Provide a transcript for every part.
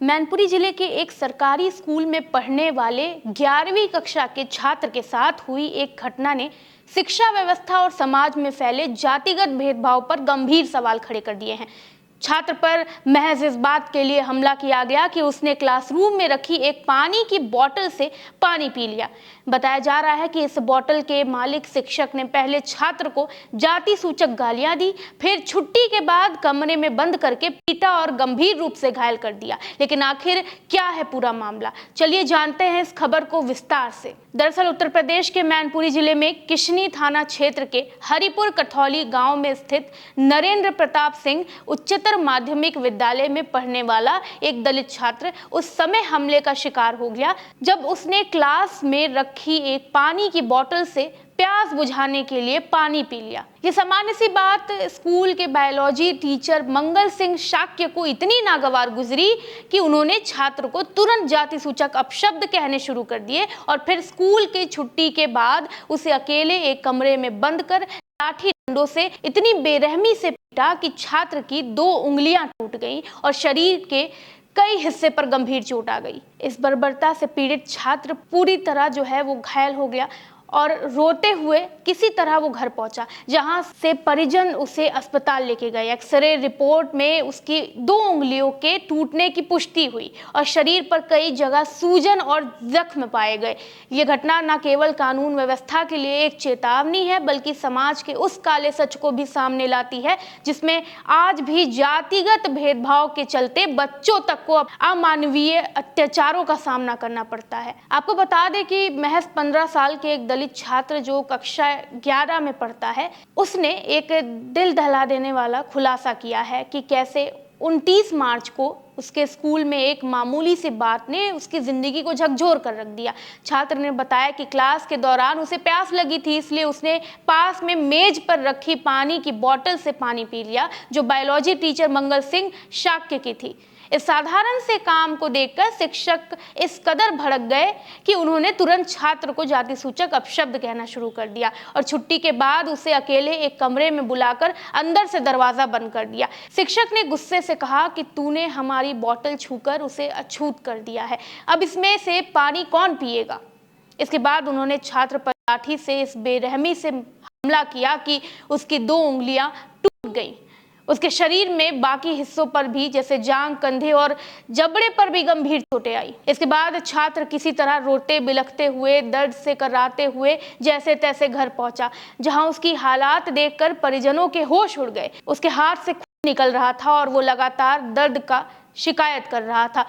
मैनपुरी जिले के एक सरकारी स्कूल में पढ़ने वाले 11वीं कक्षा के छात्र के साथ हुई एक घटना ने शिक्षा व्यवस्था और समाज में फैले जातिगत भेदभाव पर गंभीर सवाल खड़े कर दिए हैं। छात्र पर महज इस बात के लिए हमला किया गया कि उसने क्लासरूम में रखी एक पानी की बोतल से पानी पी लिया। बताया जा रहा है कि इस बोतल के मालिक शिक्षक ने पहले छात्र को जाति सूचक गालियां दी, फिर छुट्टी के बाद कमरे में बंद करके पीटा और गंभीर रूप से घायल कर दिया। लेकिन आखिर क्या है पूरा मामला, चलिए जानते हैं इस खबर को विस्तार से। दरअसल उत्तर प्रदेश के मैनपुरी जिले में किशनी थाना क्षेत्र के हरिपुर कठौली गांव में स्थित नरेंद्र प्रताप सिंह उच्चतर माध्यमिक विद्यालय में पढ़ने वाला एक दलित छात्र उस समय हमले का शिकार हो गया जब उसने क्लास में रखी एक पानी की बोतल से प्यास बुझाने के लिए पानी पी लिया। ये सामान्य सी बात स्कूल के बायोलॉजी टीचर मंगल सिंह शाक्य को इतनी नागवार गुजरी कि उन्होंने छात्र को तुरंत जाति सूचक अपशब्द कहने शुरू कर दिए और फिर स्कूल की छुट्टी के बाद उसे अकेले एक कमरे में बंद कर लाठी डंडों से इतनी बेरहमी से पीटा कि छात्र की 2 उंगलियां टूट गईं और शरीर के कई हिस्से पर गंभीर चोट आ गई। इस बर्बरता से पीड़ित छात्र पूरी तरह वो घायल हो गया और रोते हुए किसी तरह वो घर पहुंचा, जहां से परिजन उसे अस्पताल लेके गए। एक्सरे रिपोर्ट में उसकी 2 उंगलियों के टूटने की पुष्टि हुई और शरीर पर कई जगह सूजन और जख्म पाए गए। ये घटना न केवल कानून व्यवस्था के लिए एक चेतावनी है, बल्कि समाज के उस काले सच को भी सामने लाती है जिसमें आज भी जातिगत भेदभाव के चलते बच्चों तक को अमानवीय अत्याचारों का सामना करना पड़ता है। आपको बता दें कि महज 15 साल के एक दलित छात्र जो कक्षा 11 में पढ़ता है, उसने एक दिल दहला देने वाला खुलासा किया है कि कैसे 29 मार्च को उसके स्कूल में एक मामूली सी बात ने उसकी जिंदगी को झकझोर कर रख दिया। छात्र ने बताया कि क्लास के दौरान उसे प्यास लगी थी, इसलिए उसने पास में मेज पर रखी पानी की बोतल से पानी पी लिया, जो बायोलॉजी टीचर मंगल सिंह शाक्य की थी। इस साधारण से काम को देखकर शिक्षक इस कदर भड़क गए कि उन्होंने तुरंत छात्र को जाति सूचक अपशब्द कहना शुरू कर दिया और छुट्टी के बाद उसे अकेले एक कमरे में बुलाकर अंदर से दरवाजा बंद कर दिया। शिक्षक ने गुस्से से कहा कि तूने हमारी बोतल छूकर उसे अछूत कर दिया है, अब इसमें से पानी कौन पिएगा। इसके बाद उन्होंने छात्र पर लाठी से इस बेरहमी से हमला किया कि उसकी 2 उंगलियां टूट गईं। उसके शरीर में बाकी हिस्सों पर भी, जैसे जांघ, कंधे और जबड़े पर भी गंभीर चोटें आई। इसके बाद छात्र किसी तरह रोते बिलखते हुए, दर्द से कराते हुए जैसे तैसे घर पहुंचा, जहां उसकी हालात देखकर परिजनों के होश उड़ गए। उसके हाथ से खून निकल रहा था और वो लगातार दर्द का शिकायत कर रहा था।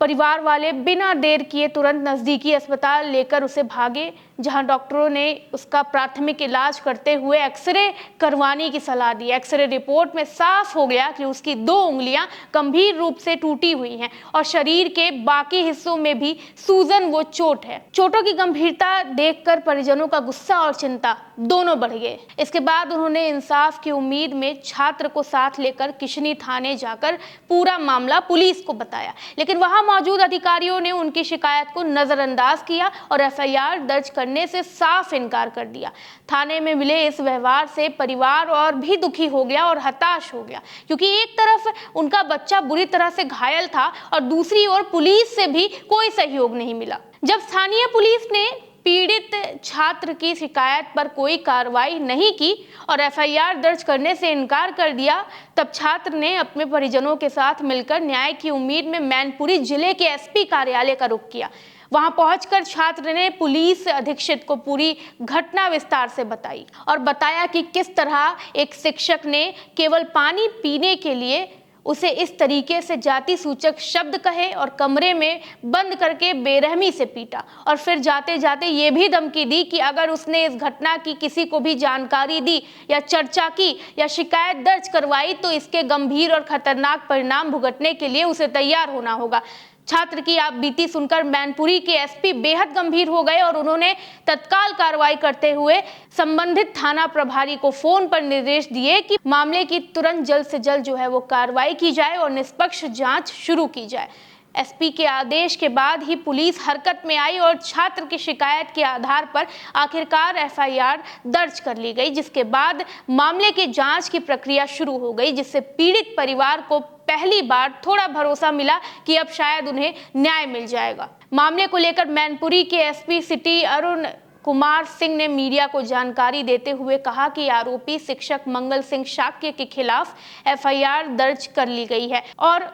परिवार वाले बिना देर किए तुरंत नजदीकी अस्पताल लेकर उसे भागे, जहां डॉक्टरों ने उसका प्राथमिक इलाज करते हुए एक्सरे करवाने की सलाह दी। एक्सरे रिपोर्ट में साफ हो गया कि उसकी 2 उंगलियां गंभीर रूप से टूटी हुई हैं और शरीर के बाकी हिस्सों में भी सूजन व चोट है। चोटों की गंभीरता देखकर परिजनों का गुस्सा और चिंता दोनों बढ़ गए। इसके बाद उन्होंने इंसाफ की उम्मीद में छात्र को साथ लेकर किशनी थाने जाकर पूरा मामला पुलिस को बताया, लेकिन वहां मौजूद अधिकारियों ने उनकी शिकायत को नजरअंदाज किया और एफआईआर दर्ज करने से साफ इनकार कर दिया। थाने में मिले इस व्यवहार से परिवार और भी दुखी हो गया और हताश हो गया, क्योंकि एक तरफ उनका बच्चा बुरी तरह से घायल था और दूसरी ओर पुलिस से भी कोई सहयोग नहीं मिला। जब स्थानीय पुलिस ने पीड़ित छात्र की शिकायत पर कोई कार्रवाई नहीं की और एफआईआर दर्ज करने से इनकार कर दिया, तब छात्र ने अपने परिजनों के साथ मिलकर न्याय की उम्मीद में मैनपुरी जिले के एसपी कार्यालय का रुख किया। वहां पहुंचकर छात्र ने पुलिस अधीक्षक को पूरी घटना विस्तार से बताई और बताया कि किस तरह एक शिक्षक ने केवल पानी पीने के लिए उसे इस तरीके से जाति सूचक शब्द कहे और कमरे में बंद करके बेरहमी से पीटा और फिर जाते जाते ये भी धमकी दी कि अगर उसने इस घटना की किसी को भी जानकारी दी या चर्चा की या शिकायत दर्ज करवाई तो इसके गंभीर और खतरनाक परिणाम भुगतने के लिए उसे तैयार होना होगा। छात्र की आप बीती सुनकर मैनपुरी के एसपी बेहद गंभीर हो गए और उन्होंने तत्काल कार्रवाई करते हुए संबंधित थाना प्रभारी को फोन पर निर्देश दिए कि मामले की तुरंत जल्द से जल्द वो कार्रवाई की जाए और निष्पक्ष जांच शुरू की जाए। एसपी के आदेश के बाद ही पुलिस हरकत में आई और छात्र की शिकायत के आधार पर आखिरकार एफआईआर दर्ज कर ली गई, जिसके बाद मामले की जांच की प्रक्रिया शुरू हो गई, जिससे पीड़ित परिवार को पहली बार थोड़ा भरोसा मिला कि अब शायद उन्हें न्याय मिल जाएगा। मामले को लेकर मैनपुरी के एसपी सिटी अरुण कुमार सिंह ने मीडिया को जानकारी देते हुए कहा कि आरोपी शिक्षक मंगल सिंह शाक्य के खिलाफ एफआईआर दर्ज कर ली गई है और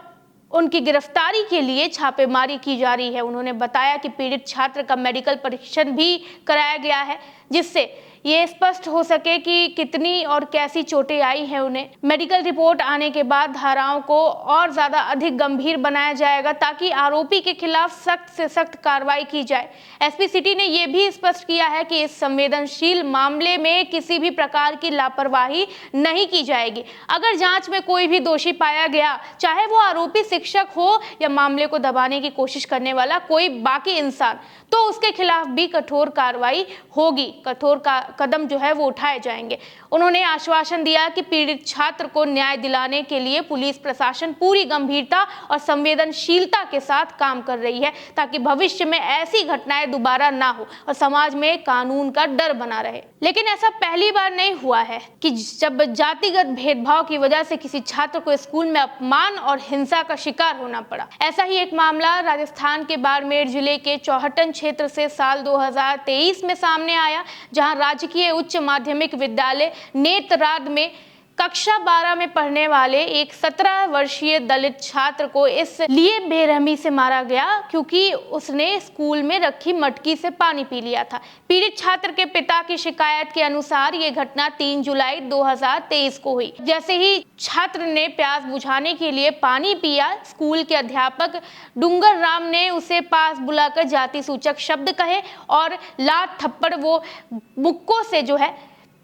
उनकी गिरफ्तारी के लिए छापेमारी की जा रही है। उन्होंने बताया कि पीड़ित छात्र का मेडिकल परीक्षण भी कराया गया है, जिससे ये स्पष्ट हो सके कि कितनी और कैसी चोटें आई हैं उन्हें। मेडिकल रिपोर्ट आने के बाद धाराओं को और ज्यादा अधिक गंभीर बनाया जाएगा ताकि आरोपी के खिलाफ सख्त से सख्त कार्रवाई की जाए। एसपी सिटी ने यह भी स्पष्ट किया है कि इस संवेदनशील मामले में किसी भी प्रकार की लापरवाही नहीं की जाएगी। अगर जांच में कोई भी दोषी पाया गया, चाहे वो आरोपी शिक्षक हो या मामले को दबाने की कोशिश करने वाला कोई बाकी इंसान, तो उसके खिलाफ भी कठोर कार्रवाई होगी, कठोर कदम जो है वो उठाए जाएंगे। उन्होंने आश्वासन दिया कि पीड़ित छात्र को न्याय दिलाने के लिए पुलिस प्रशासन पूरी गंभीरता और संवेदनशीलता के साथ काम कर रही है ताकि भविष्य में ऐसी घटनाएं दोबारा ना हो और समाज में कानून का डर बना रहे। लेकिन ऐसा पहली बार नहीं हुआ है कि जब जातिगत भेदभाव की वजह से किसी छात्र को स्कूल में अपमान और हिंसा का शिकार होना पड़ा। ऐसा ही एक मामला राजस्थान के बाड़मेर जिले के चौहटन क्षेत्र से साल 2023 में सामने आया, जहां राजकीय उच्च माध्यमिक विद्यालय नेतराद में कक्षा 12 में पढ़ने वाले एक 17 वर्षीय दलित छात्र को इसलिए बेरहमी से मारा गया क्योंकि उसने स्कूल में रखी मटकी से पानी पी लिया था। पीड़ित छात्र के पिता की शिकायत के अनुसार ये घटना 3 जुलाई 2023 को हुई। जैसे ही छात्र ने प्यास बुझाने के लिए पानी पिया, स्कूल के अध्यापक डूंगर राम ने उसे पास बुलाकर जाति सूचक शब्द कहे और लात थप्पड़ वो मुक्कों से जो है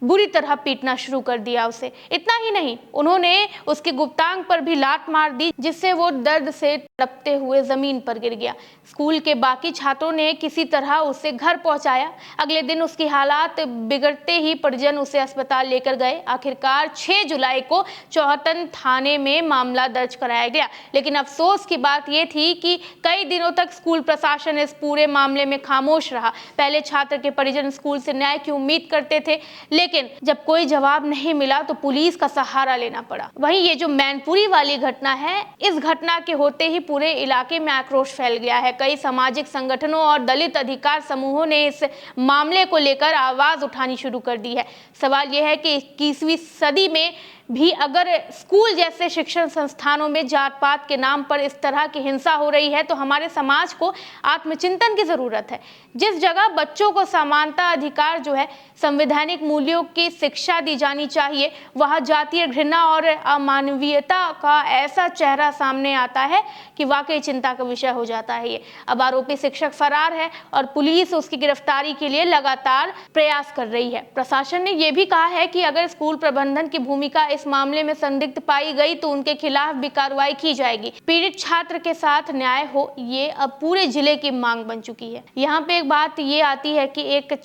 बुरी तरह पीटना शुरू कर दिया उसे। इतना ही नहीं, उन्होंने उसके गुप्तांग पर भी लात मार दी, जिससे वो दर्द से तड़पते हुए जमीन पर गिर गया। स्कूल के बाकी छात्रों ने किसी तरह उसे घर पहुंचाया। अगले दिन उसकी हालात बिगड़ते ही परिजन उसे अस्पताल लेकर गए। आखिरकार 6 जुलाई को चौहटन थाने में मामला दर्ज कराया गया। लेकिन अफसोस की बात यह थी कि कई दिनों तक स्कूल प्रशासन इस पूरे मामले में खामोश रहा। पहले छात्र के परिजन स्कूल से न्याय की उम्मीद करते थे, लेकिन जब कोई जवाब नहीं मिला तो पुलिस का सहारा लेना पड़ा। वहीं ये जो मैनपुरी वाली घटना है, इस घटना के होते ही पूरे इलाके में आक्रोश फैल गया है। कई सामाजिक संगठनों और दलित अधिकार समूहों ने इस मामले को लेकर आवाज उठानी शुरू कर दी है। सवाल यह है कि 21वीं सदी में भी अगर स्कूल जैसे शिक्षण संस्थानों में जात पात के नाम पर इस तरह की हिंसा हो रही है तो हमारे समाज को आत्मचिंतन की जरूरत है। जिस जगह बच्चों को समानता अधिकार जो है, संवैधानिक मूल्यों की शिक्षा दी जानी चाहिए, वहां जातीय घृणा और अमानवीयता का ऐसा चेहरा सामने आता है कि वाकई चिंता का विषय हो जाता है ये। अब आरोपी शिक्षक फरार है और पुलिस उसकी गिरफ्तारी के लिए लगातार प्रयास कर रही है। प्रशासन ने यह भी कहा है कि अगर स्कूल प्रबंधन की भूमिका इस मामले में संदिग्ध पाई गई तो उनके खिलाफ भी कार्रवाई की जाएगी। पीड़ित छात्र के साथ न्याय हो, ये अब पूरे जिले की मांग बन चुकी है। यहाँ पे एक बात ये आती है कि एक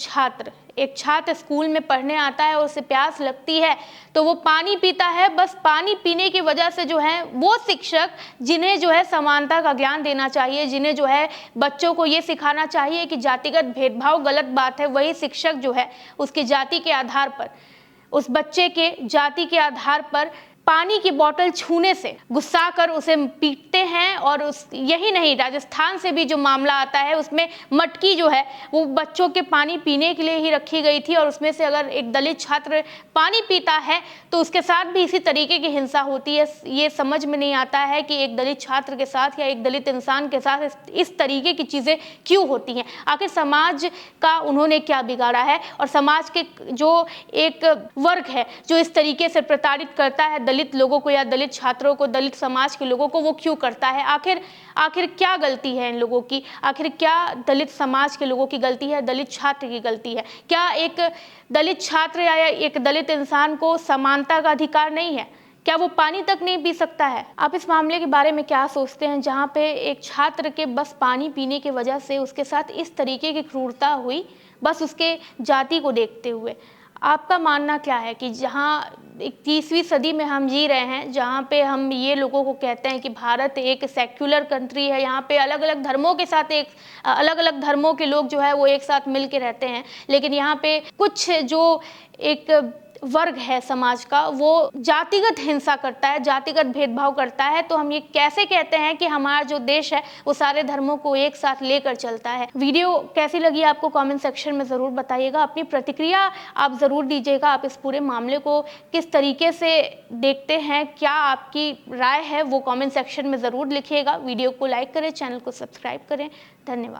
छात्र स्कूल में पढ़ने आता है और उसे प्यास लगती है तो वो पानी पीता है। बस पानी पीने की वजह से जो है वो शिक्षक, जिन्हें जो है समानता का ज्ञान देना चाहिए, जिन्हें जो है बच्चों को ये सिखाना चाहिए कि जातिगत भेदभाव गलत बात है, वही शिक्षक जो है उसकी जाति के आधार पर, उस बच्चे के जाति के आधार पर पानी की बोतल छूने से गुस्सा कर उसे पीटते हैं। और यही नहीं, राजस्थान से भी जो मामला आता है उसमें मटकी जो है वो बच्चों के पानी पीने के लिए ही रखी गई थी और उसमें से अगर एक दलित छात्र पानी पीता है तो उसके साथ भी इसी तरीके की हिंसा होती है। ये समझ में नहीं आता है कि एक दलित छात्र के साथ या एक दलित इंसान के साथ इस तरीके की चीज़ें क्यों होती हैं। आखिर समाज का उन्होंने क्या बिगाड़ा है और समाज के जो एक वर्ग है जो इस तरीके से प्रताड़ित करता है दलित लोगों को या दलित छात्रों को, दलित समाज के लोगों को, वो क्यों करता है। आखिर क्या गलती है इन लोगों की? आखिर क्या दलित समाज के लोगों की गलती है, दलित छात्र की गलती है? क्या एक दलित छात्र या एक दलित इंसान को समानता का अधिकार नहीं है? क्या वो पानी तक नहीं पी सकता है? आप इस मामले के बारे में क्या सोचते हैं, जहाँ पे एक छात्र के बस पानी पीने की वजह से उसके साथ इस तरीके की क्रूरता हुई, बस उसके जाति को देखते हुए? आपका मानना क्या है कि जहाँ 21वीं सदी में हम जी रहे हैं, जहाँ पे हम ये लोगों को कहते हैं कि भारत एक सेक्युलर कंट्री है, यहाँ पे अलग अलग धर्मों के साथ अलग अलग धर्मों के लोग जो है वो एक साथ मिल के रहते हैं, लेकिन यहाँ पे कुछ जो एक वर्ग है समाज का वो जातिगत हिंसा करता है, जातिगत भेदभाव करता है, तो हम ये कैसे कहते हैं कि हमारा जो देश है वो सारे धर्मों को एक साथ लेकर चलता है। वीडियो कैसी लगी आपको कमेंट सेक्शन में ज़रूर बताइएगा, अपनी प्रतिक्रिया आप ज़रूर दीजिएगा। आप इस पूरे मामले को किस तरीके से देखते हैं, क्या आपकी राय है वो कमेंट सेक्शन में ज़रूर लिखिएगा। वीडियो को लाइक करें, चैनल को सब्सक्राइब करें। धन्यवाद।